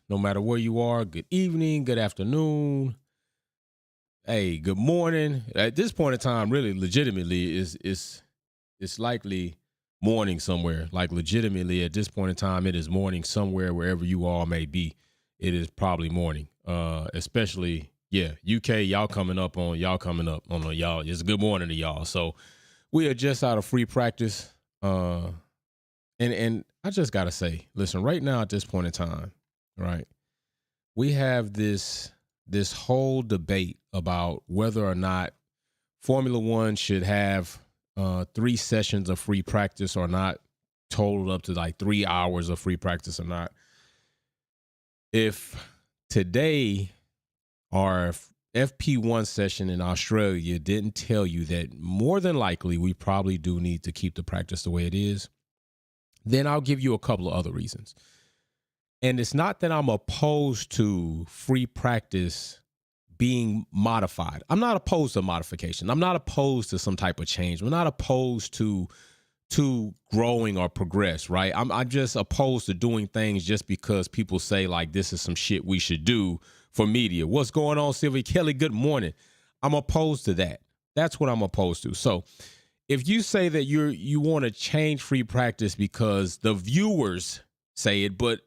no matter where you are. Good evening, good afternoon. Hey, good morning. At this point in time, really, legitimately, is it's likely morning somewhere. Like legitimately, at this point in time, it is morning somewhere wherever you all may be. It is probably morning. Especially, yeah, UK. Y'all coming up on y'all. It's good morning to y'all. So we are just out of free practice. And I just gotta say, listen, right now at this point in time, right, we have this whole debate about whether or not Formula One should have 3 sessions of free practice or not, totaled up to like 3 hours of free practice or not. If today our FP1 session in Australia didn't tell you that more than likely we probably do need to keep the practice the way it is, then I'll give you a couple of other reasons. And it's not that I'm opposed to free practice being modified. I'm not opposed to modification. I'm not opposed to some type of change. I'm not opposed to growing or progress, right? I'm just opposed to doing things just because people say like this is some shit we should do for media. What's going on, Sylvia Kelly? Good morning. I'm opposed to that. That's what I'm opposed to. So if you say that you want to change free practice because the viewers say it, but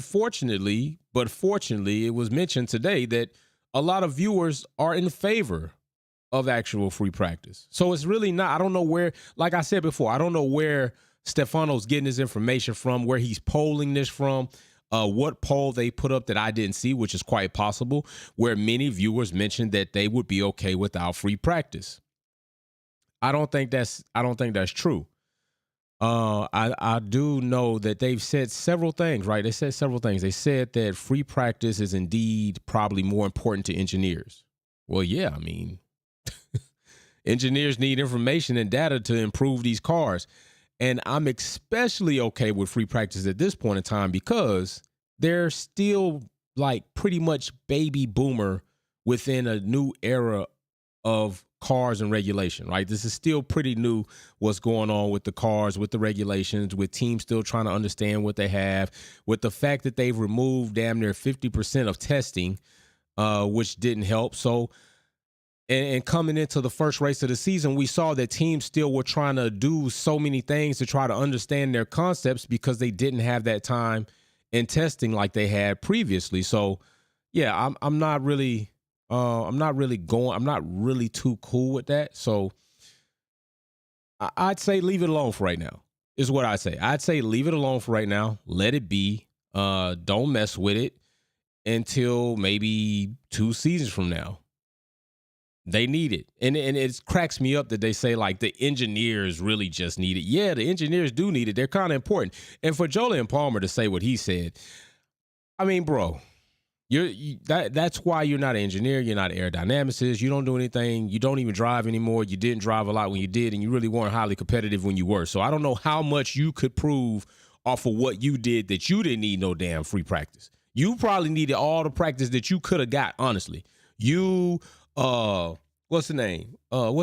fortunately, it was mentioned today that a lot of viewers are in favor of actual free practice. So it's really not, I don't know where, like I said before, I don't know where Stefano's getting his information from, where he's polling this from, what poll they put up that I didn't see, which is quite possible, where many viewers mentioned that they would be okay without free practice. I don't think that's true. I do know that they've said several things, right? They said several things. They said that free practice is indeed probably more important to engineers. Well, yeah, I mean, engineers need information and data to improve these cars. And I'm especially okay with free practice at this point in time because they're still like pretty much baby boomer within a new era of cars and regulation, right? This is still pretty new what's going on with the cars, with the regulations, with teams still trying to understand what they have, with the fact that they've removed damn near 50% of testing, which didn't help. So, and coming into the first race of the season, we saw that teams still were trying to do so many things to try to understand their concepts because they didn't have that time in testing like they had previously. So, yeah, I'm not really too cool with that. So I'd say leave it alone for right now, is what I say. I'd say leave it alone for right now. Let it be. Don't mess with it until maybe 2 seasons from now. They need it. And it cracks me up that they say like the engineers really just need it. Yeah, the engineers do need it. They're kind of important. And for Jolyon Palmer to say what he said, I mean, bro, that's why you're not an engineer. You're not an aerodynamicist. You don't do anything. You don't even drive anymore. You didn't drive a lot when you did, and you really weren't highly competitive when you were. So I don't know how much you could prove off of what you did that you didn't need no damn free practice. You probably needed all the practice that you could have got, honestly. You, what's the name? Paul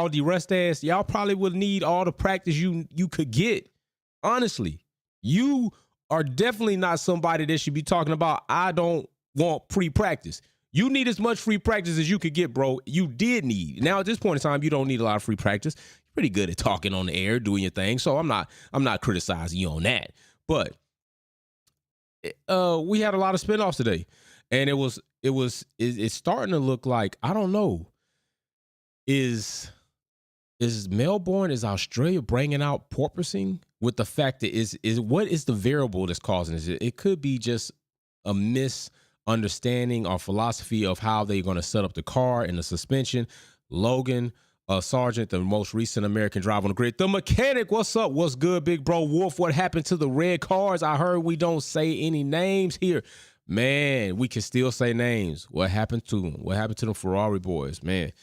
DeRestas. Y'all probably would need all the practice you could get. Honestly, you are definitely not somebody that should be talking about, I don't want free practice. You need as much free practice as you could get, bro. You did need. Now, at this point in time, you don't need a lot of free practice. You're pretty good at talking on the air, doing your thing. So I'm not criticizing you on that. But we had a lot of spinoffs today. And it's starting to look like, I don't know, is Melbourne, is Australia bringing out porpoising with the fact that is what is the variable that's causing this? It could be just a misunderstanding or philosophy of how they're going to set up the car and the suspension. Logan Sargent, the most recent American driver on the grid. The mechanic, what's up? What's good, big bro? Wolf, what happened to the red cars? I heard we don't say any names here. Man, we can still say names. What happened to them? What happened to the Ferrari boys? Man,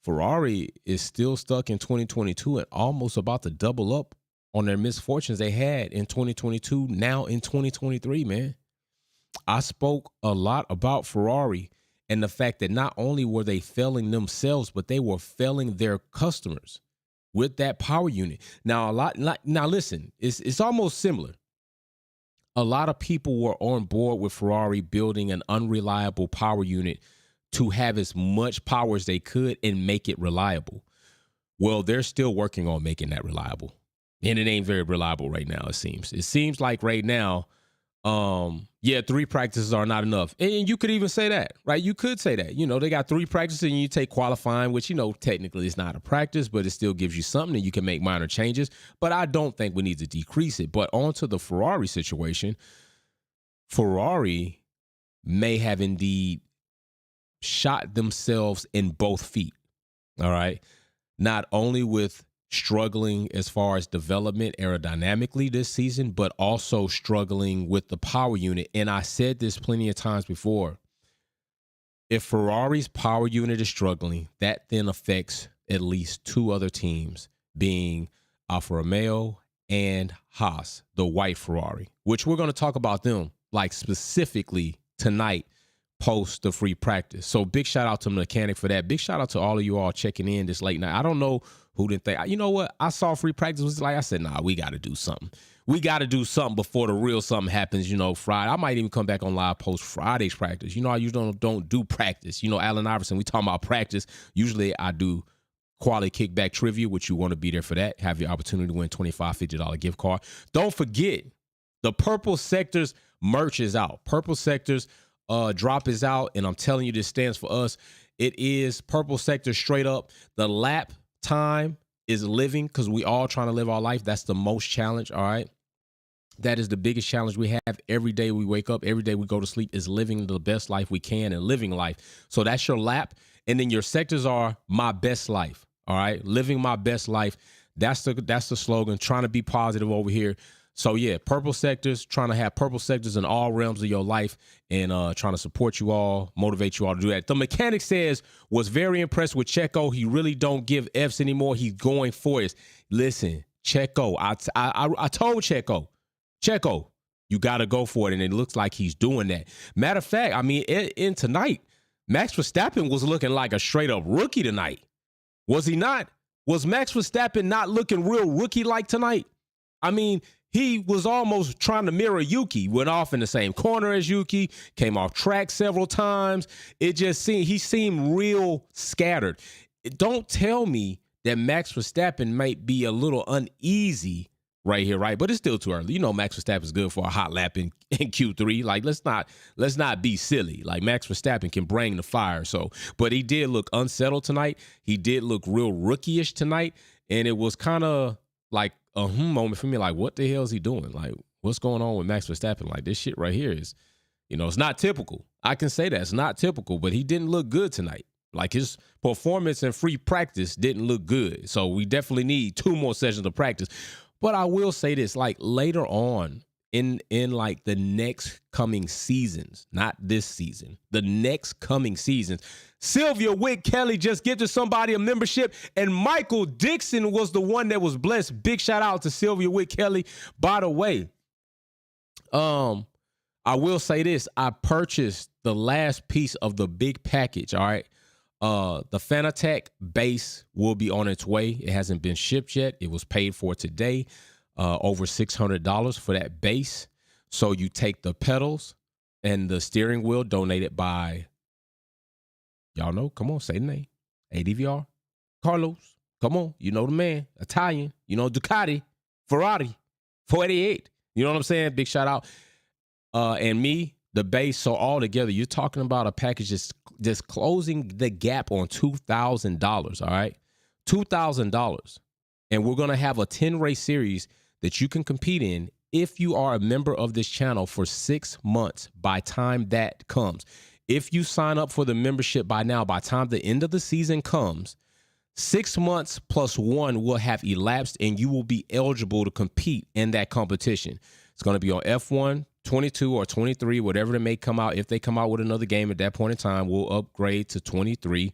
Ferrari is still stuck in 2022 and almost about to double up on their misfortunes they had in 2022, now in 2023, man. I spoke a lot about Ferrari and the fact that not only were they failing themselves, but they were failing their customers with that power unit. Now, listen, it's almost similar. a lot of people were on board with Ferrari building an unreliable power unit to have as much power as they could and make it reliable. Well, they're still working on making that reliable. And it ain't very reliable right now, it seems. It seems like right now, 3 practices are not enough. And you could even say that, right? You could say that. They got 3 practices and you take qualifying, which, technically it's not a practice, but it still gives you something and you can make minor changes. But I don't think we need to decrease it. But on to the Ferrari situation, Ferrari may have indeed shot themselves in both feet, all right? Not only with struggling as far as development aerodynamically this season, but also struggling with the power unit. And I said this plenty of times before. If Ferrari's power unit is struggling, that then affects at least 2 other teams, being Alfa Romeo and Haas, the white Ferrari, which we're going to talk about them like specifically tonight post the free practice. So big shout out to the mechanic for that. Big shout out to all of you all checking in this late night. I don't know who didn't think, you know what? I saw free practice was like, I said, nah, we got to do something. We got to do something before the real something happens, Friday. I might even come back on live post Friday's practice. I usually don't do practice. Allen Iverson, we talking about practice. Usually I do quality kickback trivia, which you want to be there for that. Have your opportunity to win $25, $50 gift card. Don't forget, the Purple Sectors merch is out. Purple Sectors drop is out, and I'm telling you, this stands for us. It is Purple Sector straight up. The lap time is living, because we all trying to live our life. That's the most challenge, all right? That is the biggest challenge we have. Every day we wake up, every day we go to sleep, is living the best life we can and living life. So that's your lap. And then your sectors are my best life, all right? Living my best life. That's the slogan, trying to be positive over here. So, yeah, Purple Sectors, trying to have Purple Sectors in all realms of your life, and trying to support you all, motivate you all to do that. The mechanic says, was very impressed with Checo. He really don't give Fs anymore. He's going for it. Listen, Checo, I told Checo, you got to go for it, and it looks like he's doing that. Matter of fact, in tonight, Max Verstappen was looking like a straight-up rookie tonight. Was he not? Was Max Verstappen not looking real rookie-like tonight? He was almost trying to mirror Yuki, went off in the same corner as Yuki, came off track several times. He seemed real scattered. Don't tell me that Max Verstappen might be a little uneasy right here, right? But it's still too early. Max Verstappen's good for a hot lap in Q3. Like, let's not be silly. Like, Max Verstappen can bring the fire. So, but he did look unsettled tonight. He did look real rookie-ish tonight, and it was kind of like a moment for me, like, what the hell is he doing? Like, what's going on with Max Verstappen? Like, this shit right here is, it's not typical. I can say that. It's not typical, but he didn't look good tonight. Like, his performance in free practice didn't look good. So we definitely need 2 more sessions of practice. But I will say this, like, later on in like the next coming seasons, not this season, the next coming seasons, Sylvia Wick Kelly just gifted somebody a membership, and Michael Dixon was the one that was blessed. Big shout out to Sylvia Wick Kelly. By the way, I will say this. I purchased the last piece of the big package, all right? The Fanatec base will be on its way. It hasn't been shipped yet. It was paid for today. Over $600 for that base. So you take the pedals and the steering wheel, donated by, y'all know, come on, say the name. ADVR, Carlos, come on, you know the man, Italian, Ducati, Ferrari, 488. You know what I'm saying? Big shout out. And me, the base. So all together, you're talking about a package just closing the gap on $2,000, all right? $2,000. And we're going to have a 10-race series that you can compete in if you are a member of this channel for 6 months by time that comes. If you sign up for the membership by now, by time the end of the season comes, 6 months plus 1 will have elapsed, and you will be eligible to compete in that competition. It's going to be on F1, 22 or 23, whatever they may come out. If they come out with another game at that point in time, we'll upgrade to 23,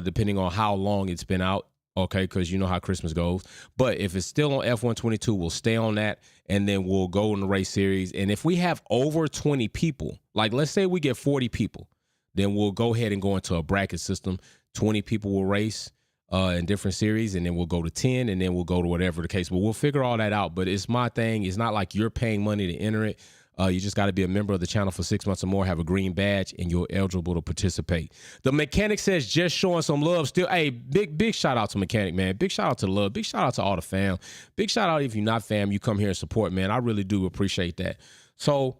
depending on how long it's been out. Okay, because you know how Christmas goes. But if it's still on F122, we'll stay on that, and then we'll go in the race series. And if we have over 20 people, like let's say we get 40 people, then we'll go ahead and go into a bracket system. 20 people will race in different series, and then we'll go to 10, and then we'll go to whatever the case. But we'll figure all that out. But it's my thing. It's not like you're paying money to enter it. You just got to be a member of the channel for 6 months or more, have a green badge, and you're eligible to participate. The Mechanic says, just showing some love still. Hey, big shout out to Mechanic, man. Big shout out to Love. Big shout out to all the fam. Big shout out if you're not fam, you come here and support, man. I really do appreciate that. So,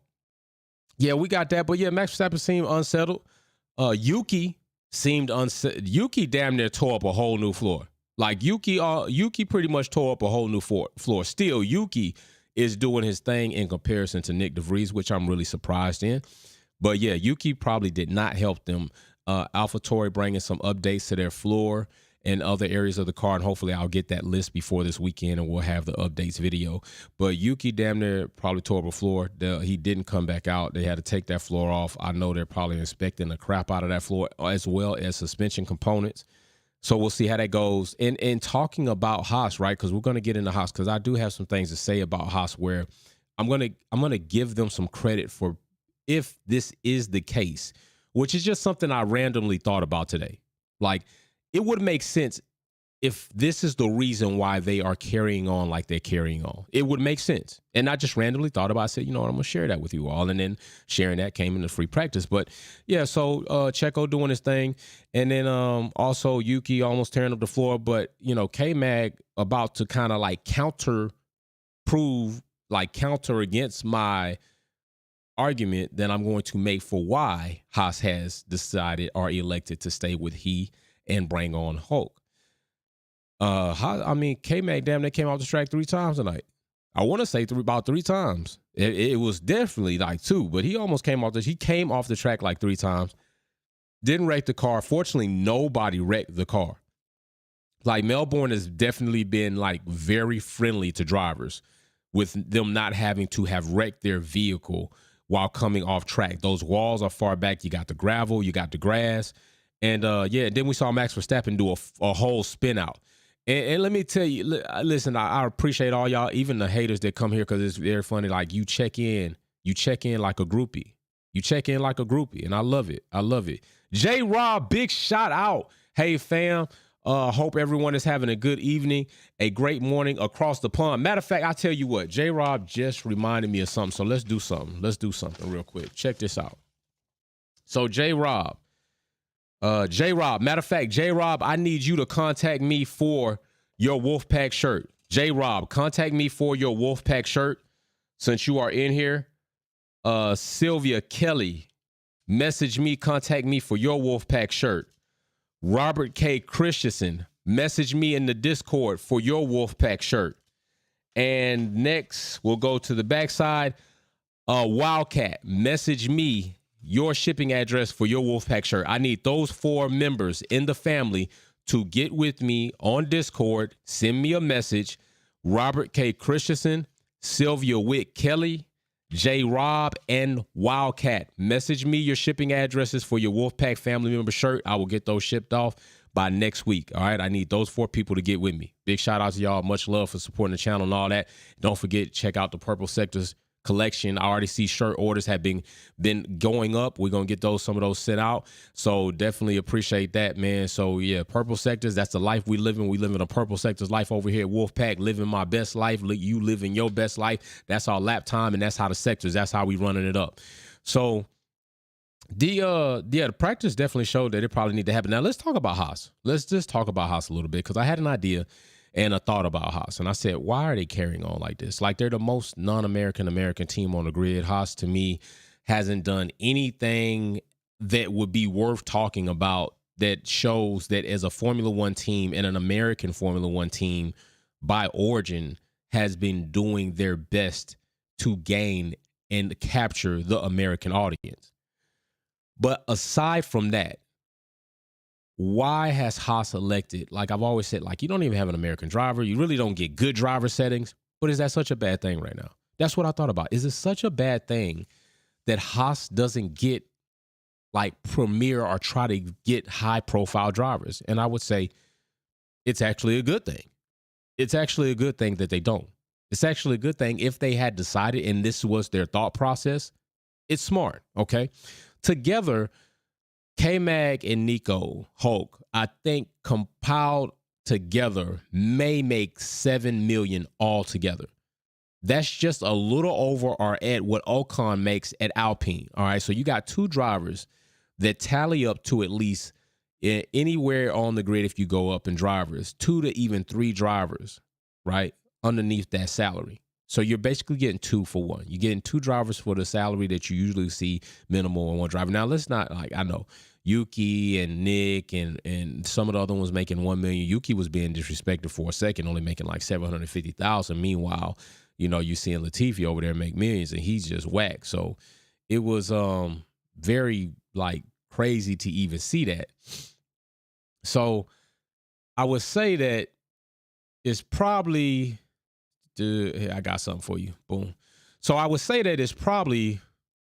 yeah, we got that. But, yeah, Max Verstappen seemed unsettled. Yuki seemed unsettled. Yuki damn near tore up a whole new floor. Like, Yuki pretty much tore up a whole new floor. Still, Yuki is doing his thing in comparison to Nick DeVries, which I'm really surprised in. But yeah, Yuki probably did not help them. AlphaTauri bringing some updates to their floor and other areas of the car, and hopefully I'll get that list before this weekend and we'll have the updates video. But Yuki damn near probably tore up a floor. He didn't come back out. They had to take that floor off. I know they're probably inspecting the crap out of that floor as well as suspension components. So we'll see how that goes. And talking about Haas, right? Because we're going to get into Haas, because I do have some things to say about Haas where I'm gonna give them some credit for if this is the case, which is just something I randomly thought about today. Like, it would make sense if this is the reason why they are carrying on like they're carrying on. It would make sense. And I just randomly thought about it. I said, you know what, I'm going to share that with you all. And then sharing that came into free practice. But yeah, so Checo doing his thing. And then also Yuki almost tearing up the floor. But, you know, K-Mag about to kind of like counter against my argument that I'm going to make for why Haas has decided or elected to stay with he and bring on Hulk. K-Mag damn near came off the track 3 times tonight. I want to say about 3 times. It was definitely like 2, but he almost came off the track like 3 times. Didn't wreck the car. Fortunately, nobody wrecked the car. Like, Melbourne has definitely been like very friendly to drivers with them not having to have wrecked their vehicle while coming off track. Those walls are far back. You got the gravel, you got the grass. And then we saw Max Verstappen do a whole spin out. And let me tell you, listen, I appreciate all y'all, even the haters that come here, because it's very funny. Like, you check in like a groupie. You check in like a groupie, and I love it. I love it. J-Rob, big shout out. Hey, fam. Hope everyone is having a good evening, a great morning across the pond. Matter of fact, I tell you what, J-Rob just reminded me of something, so let's do something. Let's do something real quick. Check this out. So, J-Rob, matter of fact, J-Rob, I need you to contact me for your Wolfpack shirt. J-Rob, contact me for your Wolfpack shirt since you are in here. Sylvia Kelly, contact me for your Wolfpack shirt. Robert K. Christensen, message me in the Discord for your Wolfpack shirt. And next, we'll go to the backside. Wildcat, message me your shipping address for your Wolfpack shirt. I need those 4 members in the family to get with me on Discord. Send me a message. Robert K. Christensen, Sylvia Wick Kelly, J. Rob, and Wildcat. Message me your shipping addresses for your Wolfpack family member shirt. I will get those shipped off by next week. All right. I need those 4 people to get with me. Big shout out to y'all. Much love for supporting the channel and all that. Don't forget, check out the Purple Sectors collection. I already see shirt orders have been going up. We're gonna get some of those sent out. So definitely appreciate that, man. So yeah, Purple Sectors, that's the life we live in. We live in a Purple Sectors life over here at Wolfpack, living my best life. You living your best life. That's our lap time, and that's how the sectors, that's how we running it up. So the practice definitely showed that it probably need to happen. Now let's talk about Haas. Let's just talk about Haas a little bit, because I had an idea and a thought about Haas. And I said, why are they carrying on like this? Like, they're the most non-American team on the grid. Haas, to me, hasn't done anything that would be worth talking about that shows that as a Formula One team and an American Formula One team by origin has been doing their best to gain and capture the American audience. But aside from that, why has Haas elected? Like I've always said, like, you don't even have an American driver. You really don't get good driver settings. But is that such a bad thing right now? That's what I thought about. Is it such a bad thing that Haas doesn't get like premier or try to get high profile drivers? And I would say it's actually a good thing. It's actually a good thing that they don't. It's actually a good thing if they had decided, and this was their thought process. It's smart, okay? Together, K-Mag and Nico Hulk, I think compiled together may make $7 million altogether. That's just a little over or at what Ocon makes at Alpine. All right. So you got two drivers that tally up to at least anywhere on the grid, if you go up in drivers, 2 to even 3 drivers, right, underneath that salary. So you're basically getting 2 for 1. You're getting 2 drivers for the salary that you usually see minimal on one driver. Now, let's not, like, I know Yuki and Nick and some of the other ones making $1 million. Yuki was being disrespected for a second, only making like $750,000. Meanwhile, you know, you seeing Latifi over there make millions, and he's just whack. So it was very, like, crazy to even see that. So I would say that it's probably, hey, I got something for you. Boom. So I would say that it's probably,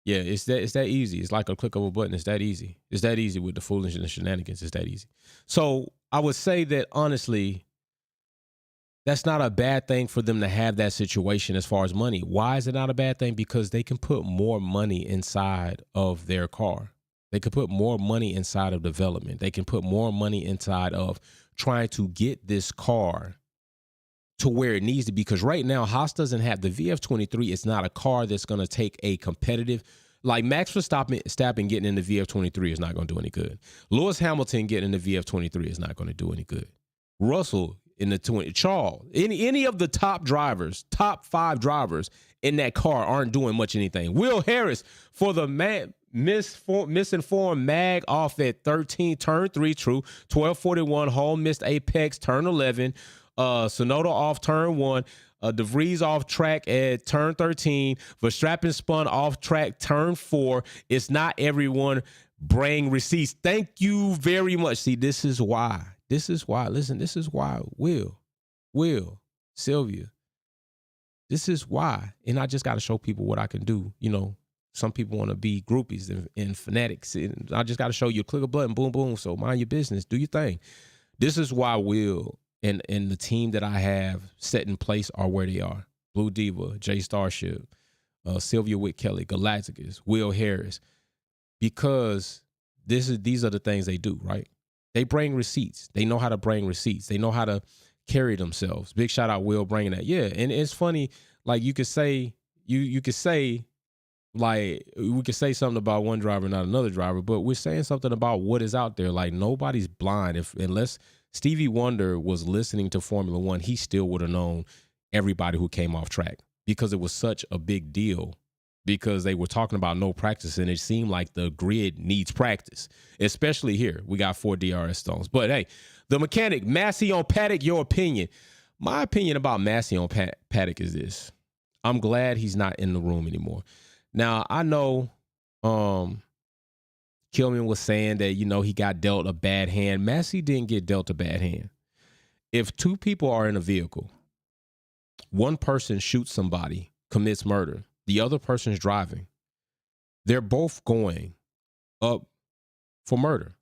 yeah, it's that easy. It's like a click of a button. It's that easy. It's that easy with the foolishness and shenanigans. It's that easy. So I would say that, honestly, that's not a bad thing for them to have that situation as far as money. Why is it not a bad thing? Because they can put more money inside of their car. They can put more money inside of development. They can put more money inside of trying to get this car to where it needs to be. Because right now, Haas doesn't have the VF23. It's not a car that's going to take a competitive, like Max Verstappen getting in the VF23 is not going to do any good. Lewis Hamilton getting in the VF23 is not going to do any good. Russell in the 20, Charles, any of the top 5 drivers in that car aren't doing much anything. Will Harris for the misinformed mag off at 13, turn 3, true. 1241, home missed apex, turn 11. Sonoda off turn 1. De Vries off track at turn 13. Verstappen spun off track turn 4. It's not everyone. Bring receipts. Thank you very much. See, this is why. Listen, this is why. Will, Sylvia. This is why. And I just got to show people what I can do. You know, some people want to be groupies and fanatics. And I just got to show you, click a button, boom, boom. So mind your business. Do your thing. This is why Will and the team that I have set in place are where they are. Blue Diva, Jay Starship, Sylvia Witt Kelly, Galacticus, Will Harris. Because these are the things they do, right? They bring receipts. They know how to bring receipts. They know how to carry themselves. Big shout out Will bringing that. Yeah, and it's funny, like you could say, you could say, like, we could say something about one driver, not another driver, but we're saying something about what is out there. Like, nobody's blind. Unless Stevie Wonder was listening to Formula One, he still would have known everybody who came off track because it was such a big deal. Because they were talking about no practice, and it seemed like the grid needs practice, especially here. We got 4 DRS stones. But, hey, the mechanic, Massey on Paddock, your opinion. My opinion about Massey on Paddock is this. I'm glad he's not in the room anymore. Now, I know Kilman was saying that, you know, he got dealt a bad hand. Massey didn't get dealt a bad hand. If 2 people are in a vehicle, one person shoots somebody, commits murder, the other person's driving, they're both going up for murder.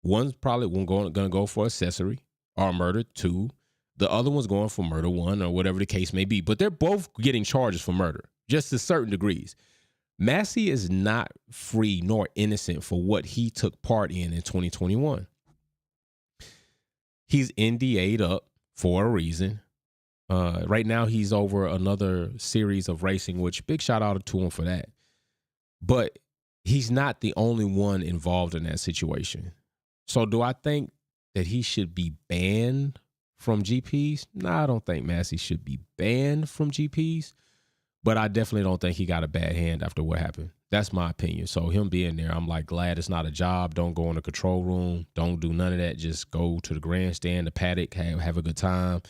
One's probably going to go for accessory or murder 2. The other one's going for murder 1 or whatever the case may be. But they're both getting charges for murder, just to certain degrees. Massey is not free nor innocent for what he took part in 2021. He's NDA'd up for a reason. Right now, he's over another series of racing, which big shout out to him for that. But he's not the only one involved in that situation. So do I think that he should be banned from GPs? No, I don't think Massey should be banned from GPs. But I definitely don't think he got a bad hand after what happened. That's my opinion. So him being there, I'm like glad it's not a job. Don't go in the control room. Don't do none of that. Just go to the grandstand, the paddock, have a good time.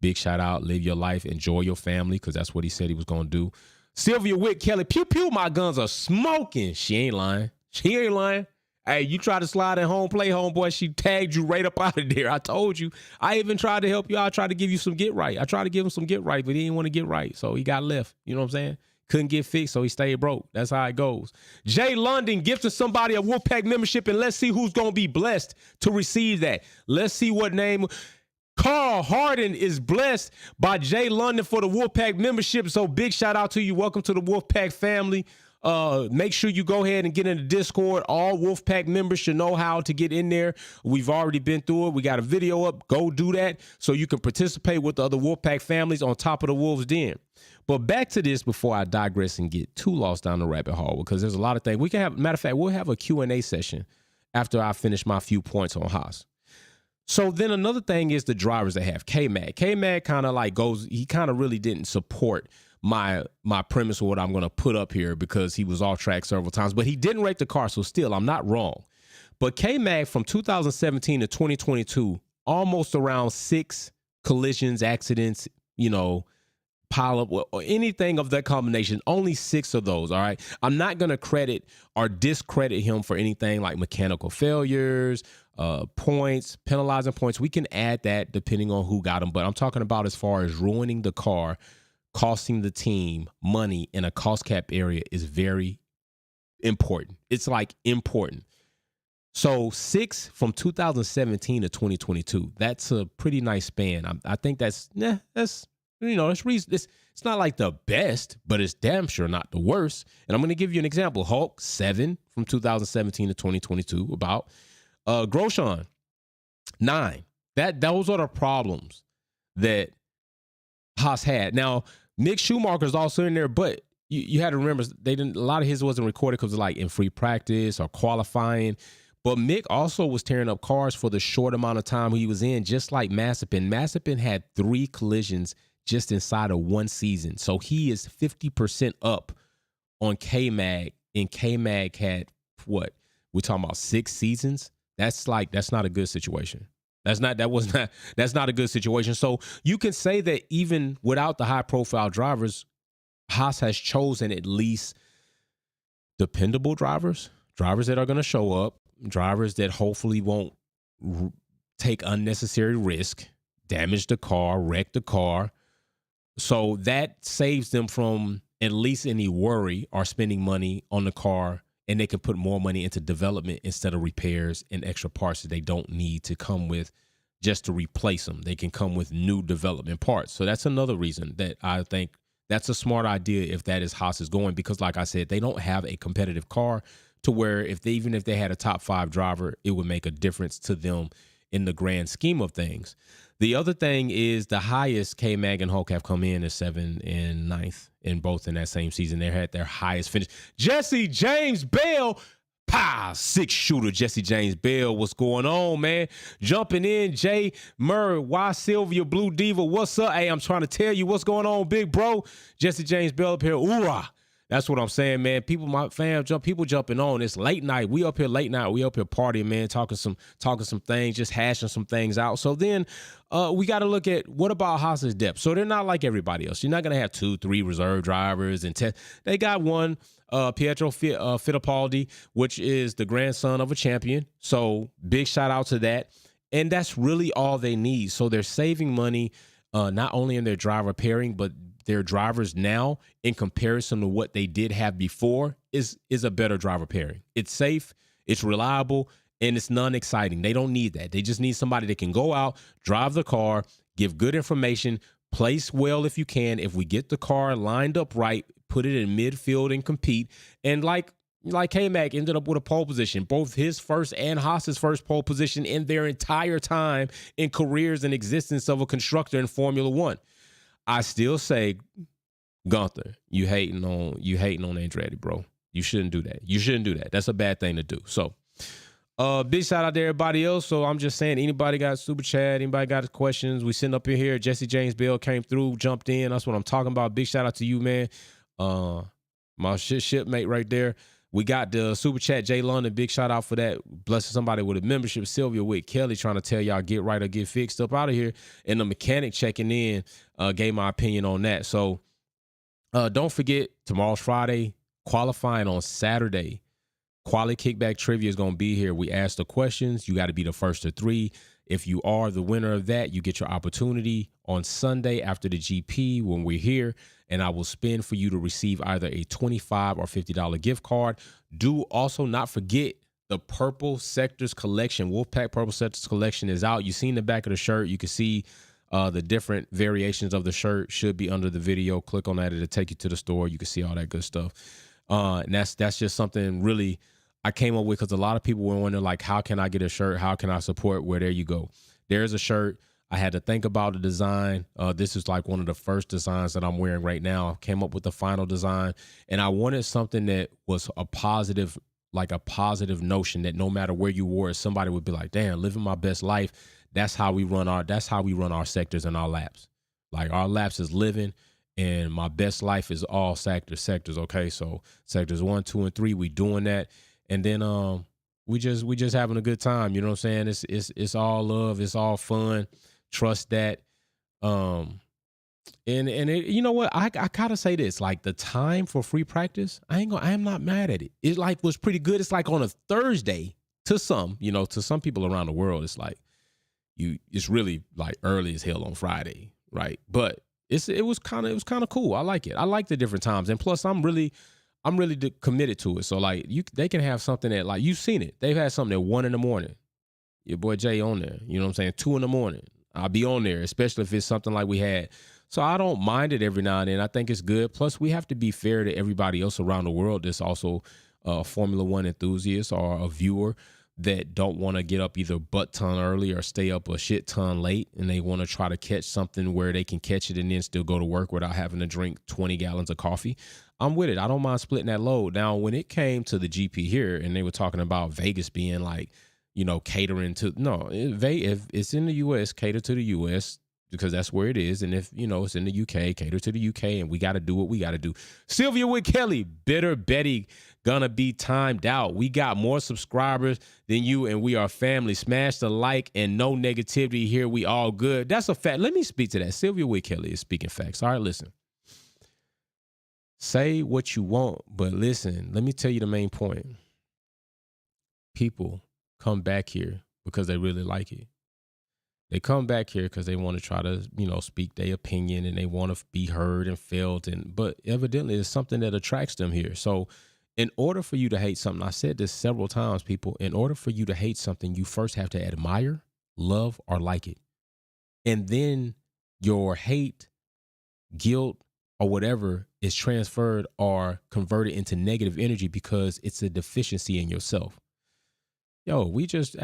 Big shout out, live your life, enjoy your family, because that's what he said he was going to do. Sylvia Witt Kelly, pew, pew, my guns are smoking. She ain't lying. She ain't lying. Hey, you try to slide at home, play homeboy, she tagged you right up out of there. I told you. I even tried to help you out. I tried to give you some get right. I tried to give him some get right, but he didn't want to get right, so he got left. You know what I'm saying? Couldn't get fixed, so he stayed broke. That's how it goes. Jay London gifted somebody a Wolfpack membership, and let's see who's going to be blessed to receive that. Let's see what name. Carl Harden is blessed by Jay London for the Wolfpack membership. So big shout out to you. Welcome to the Wolfpack family. Make sure you go ahead and get in the Discord. All Wolfpack members should know how to get in there. We've already been through it. We got a video up. Go do that so you can participate with the other Wolfpack families on top of the Wolves Den. But back to this before I digress and get too lost down the rabbit hole, because there's a lot of things. We can have, matter of fact, we'll have a Q&A session after I finish my few points on Haas. So then another thing is the drivers they have. K-Mag. K-Mag kind of like goes, he kind of really didn't support my premise of what I'm going to put up here because he was off track several times, but he didn't rate the car. So still, I'm not wrong. But K-Mag from 2017 to 2022, almost around 6 collisions, accidents, pile up or anything of that combination, only 6 of those. All right. I'm not going to credit or discredit him for anything like mechanical failures, points, penalizing points. We can add that depending on who got them. But I'm talking about as far as ruining the car, costing the team money in a cost cap area is very important. It's like important. So 6 from 2017 to 2022, that's a pretty nice span. I think that's it's reason. It's not like the best, but it's damn sure not the worst. And I'm going to give you an example. Hulk 7 from 2017 to 2022. About Grosjean 9. Those are the problems that Haas had. Now Mick Schumacher's also in there, but you had to remember a lot of his wasn't recorded because like in free practice or qualifying. But Mick also was tearing up cars for the short amount of time he was in, just like Mazepin. Mazepin had 3 collisions just inside of 1 season. So he is 50% up on K-Mag, and K-Mag had what? We're talking about 6 seasons. That's not a good situation. That's not a good situation. So you can say that even without the high profile drivers, Haas has chosen at least dependable drivers that are going to show up, drivers that hopefully won't take unnecessary risk, damage the car, wreck the car. So that saves them from at least any worry or spending money on the car, and they can put more money into development instead of repairs and extra parts that they don't need to come with just to replace them. They can come with new development parts. So that's another reason that I think that's a smart idea if that is Haas is going, because like I said, they don't have a competitive car to where even if they had a top 5 driver, it would make a difference to them in the grand scheme of things. The other thing is the highest K-Mag and Hulk have come in is 7th and 9th in both in that same season. They had their highest finish. Jesse James Bell, 6 shooter Jesse James Bell. What's going on, man? Jumping in, Jay Murray, Why Sylvia, Blue Diva, what's up? Hey, I'm trying to tell you what's going on, big bro. Jesse James Bell up here, oorah. That's what I'm saying, man. People jumping on. It's late night. We up here late night. We up here partying, man, talking some things, just hashing some things out. So then we got to look at what about Haas's depth. So they're not like everybody else. You're not going to have 2, 3 reserve drivers and 10. They got one, Pietro Fittipaldi, which is the grandson of a champion. So big shout out to that. And that's really all they need. So they're saving money, not only in their driver pairing, but their drivers now in comparison to what they did have before is a better driver pairing. It's safe, it's reliable, and it's non-exciting. They don't need that. They just need somebody that can go out, drive the car, give good information, place well if you can. If we get the car lined up right, put it in midfield and compete. And like K-Mag ended up with a pole position, both his first and Haas's first pole position in their entire time in careers and existence of a constructor in Formula One. I still say, Gunther, you hating on Andretti, bro. You shouldn't do that. That's a bad thing to do. So, big shout out to everybody else. So I'm just saying, anybody got super chat, anybody got questions, we sitting up in here. Jesse James Bell came through, jumped in. That's what I'm talking about. Big shout out to you, man. My shipmate right there. We got the super chat, Jay London. Big shout out for that. Blessing somebody with a membership. Sylvia with Kelly trying to tell y'all get right or get fixed up out of here. And the mechanic checking in gave my opinion on that. So don't forget, tomorrow's Friday, qualifying on Saturday. Quality Kickback Trivia is going to be here. We ask the questions. You got to be the first to 3. If you are the winner of that, you get your opportunity on Sunday after the GP when we're here, and I will spin for you to receive either a $25 or $50 gift card. Do also not forget the Purple Sectors collection. Wolfpack Purple Sectors collection is out. You've seen the back of the shirt. You can see the different variations of the shirt should be under the video. Click on that. It'll take you to the store. You can see all that good stuff. And that's just something really I came up with because a lot of people were wondering, like, how can I get a shirt? How can I support? Where there you go. There's a shirt. I had to think about the design. This is like one of the first designs that I'm wearing right now. I came up with the final design, and I wanted something that was a positive, like a positive notion that no matter where you wore it, somebody would be like, damn, living my best life. That's how we run our sectors and our laps. Like our laps is living, and my best life is all sectors. Okay. So sectors 1, 2, and 3, we doing that. And then we just having a good time. You know what I'm saying? It's all love, it's all fun. Trust that. And it, you know what? I gotta say this, like the time for free practice, I am not mad at it. It like was pretty good. It's like on a Thursday to some people around the world, it's like it's really like early as hell on Friday, right? But it was kind of cool. I like it. I like the different times. And plus I'm really committed to it. So like they can have something that, like, you've seen it. They've had something at 1 a.m. Your boy Jay on there. You know what I'm saying? 2 a.m. I'll be on there, especially if it's something like we had. So I don't mind it every now and then. I think it's good. Plus, we have to be fair to everybody else around the world that's also a Formula One enthusiast or a viewer that don't want to get up either butt ton early or stay up a shit ton late, and they want to try to catch something where they can catch it and then still go to work without having to drink 20 gallons of coffee. I'm with it. I don't mind splitting that load. Now, when it came to the GP here and they were talking about Vegas being like, catering to, if it's in the U.S., cater to the U.S. because that's where it is. And if, it's in the U.K., cater to the U.K., and we got to do what we got to do. Sylvia with Kelly, Bitter Betty, gonna be timed out. We got more subscribers than you, and we are family. Smash the like and no negativity here. We all good. That's a fact. Let me speak to that. Sylvia with Kelly is speaking facts. All right, listen. Say what you want, but listen, let me tell you the main point. People come back here because they really like it. They come back here because they want to try to, speak their opinion, and they want to be heard and felt. But evidently it's something that attracts them here. So in order for you to hate something, I said this several times, people, in order for you to hate something, you first have to admire, love, or like it. And then your hate, guilt, or whatever is transferred or converted into negative energy because it's a deficiency in yourself. Yo, we just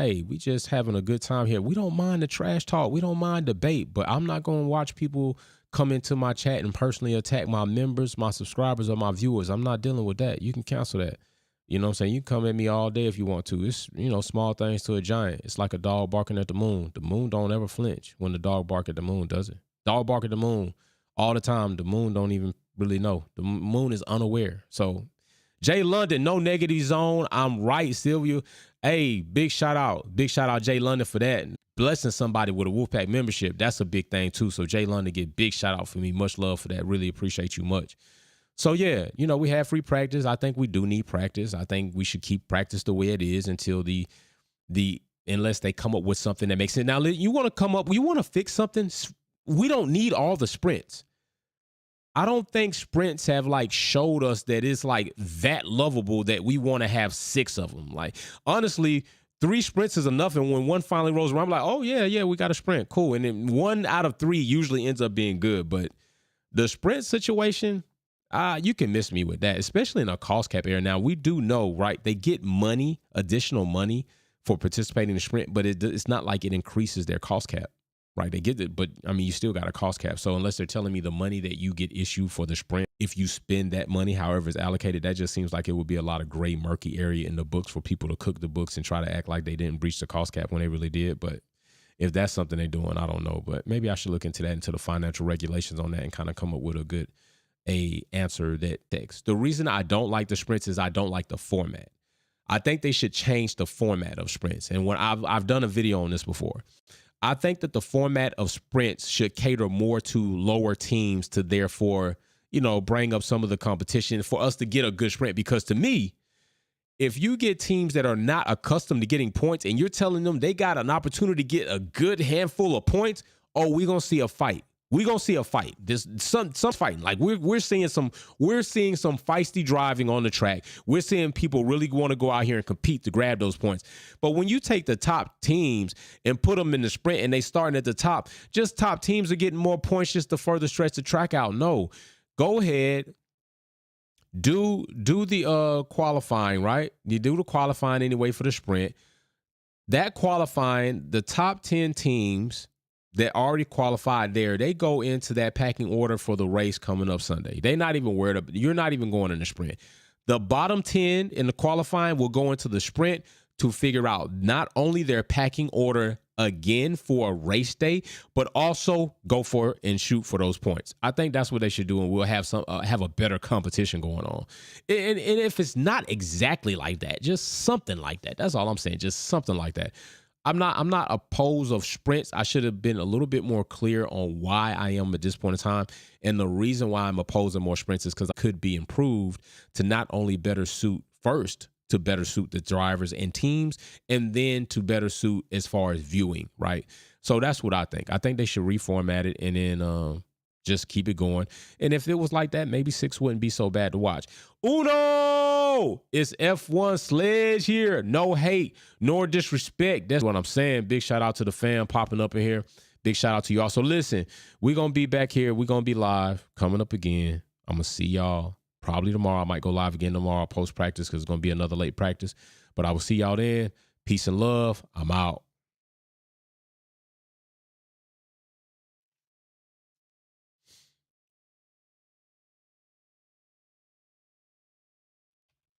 having a good time here. We don't mind the trash talk. We don't mind debate, but I'm not going to watch people come into my chat and personally attack my members, my subscribers, or my viewers. I'm not dealing with that. You can cancel that. You know what I'm saying? You can come at me all day if you want to. It's, small things to a giant. It's like a dog barking at the moon. The moon don't ever flinch when the dog bark at the moon, does it? Dog bark at the moon all the time. The moon don't even really know. The moon is unaware. So Jay London, no negative zone. I'm right, Sylvia. Hey, big shout out, Jay London, for that. Blessing somebody with a Wolfpack membership, that's a big thing too. So Jay London, get big shout out for me. Much love for that. Really appreciate you much. So yeah, we have free practice. I think we do need practice. I think we should keep practice the way it is until unless they come up with something that makes sense. Now, you want to fix something. We don't need all the sprints. I don't think sprints have showed us that it's that lovable that we want to have 6 of them. Like, honestly, 3 sprints is enough. And when one finally rolls around, I'm like, oh yeah, we got a sprint. Cool. And then 1 out of 3 usually ends up being good. But the sprint situation, you can miss me with that, especially in a cost cap era. Now, we do know, right, they get additional money for participating in the sprint, but it's not like it increases their cost cap. Right, they get it, but you still got a cost cap. So unless they're telling me the money that you get issued for the sprint, if you spend that money, however it's allocated, that just seems like it would be a lot of gray, murky area in the books for people to cook the books and try to act like they didn't breach the cost cap when they really did. But if that's something they're doing, I don't know. But maybe I should look into that, into the financial regulations on that, and kind of come up with a answer that takes. The reason I don't like the sprints is I don't like the format. I think they should change the format of sprints. And when I've done a video on this before. I think that the format of sprints should cater more to lower teams to therefore, bring up some of the competition for us to get a good sprint. Because to me, if you get teams that are not accustomed to getting points and you're telling them they got an opportunity to get a good handful of points, we're going to see a fight. We're going to see a fight. There's some fighting. Like we're seeing some feisty driving on the track. We're seeing people really want to go out here and compete to grab those points. But when you take the top teams and put them in the sprint and they starting at the top, just top teams are getting more points just to further stretch the track out. No, go ahead. do the qualifying, right? You do the qualifying anyway for the sprint. That qualifying, the top 10 teams that already qualified there, they go into that packing order for the race coming up Sunday. They're not even worried about, you're not even going in the sprint. The bottom 10 in the qualifying will go into the sprint to figure out not only their packing order again for a race day, but also go for it and shoot for those points. I think that's what they should do, and we'll have have a better competition going on. And if it's not exactly like that, just something like that. That's all I'm saying. Just something like that. I'm not opposed of sprints. I should have been a little bit more clear on why I am at this point in time. And the reason why I'm opposing more sprints is because I could be improved to not only better suit first, to better suit the drivers and teams, and then to better suit as far as viewing, right? So that's what I think. I think they should reformat it and then just keep it going. And if it was like that, maybe 6 wouldn't be so bad to watch. Uno! It's F1 Sledge here. No hate nor disrespect. That's what I'm saying. Big shout out to the fam popping up in here. Big shout out to y'all. So listen, we're going to be back here. We're going to be live coming up again. I'm going to see y'all probably tomorrow. I might go live again tomorrow post-practice because it's going to be another late practice. But I will see y'all then. Peace and love. I'm out.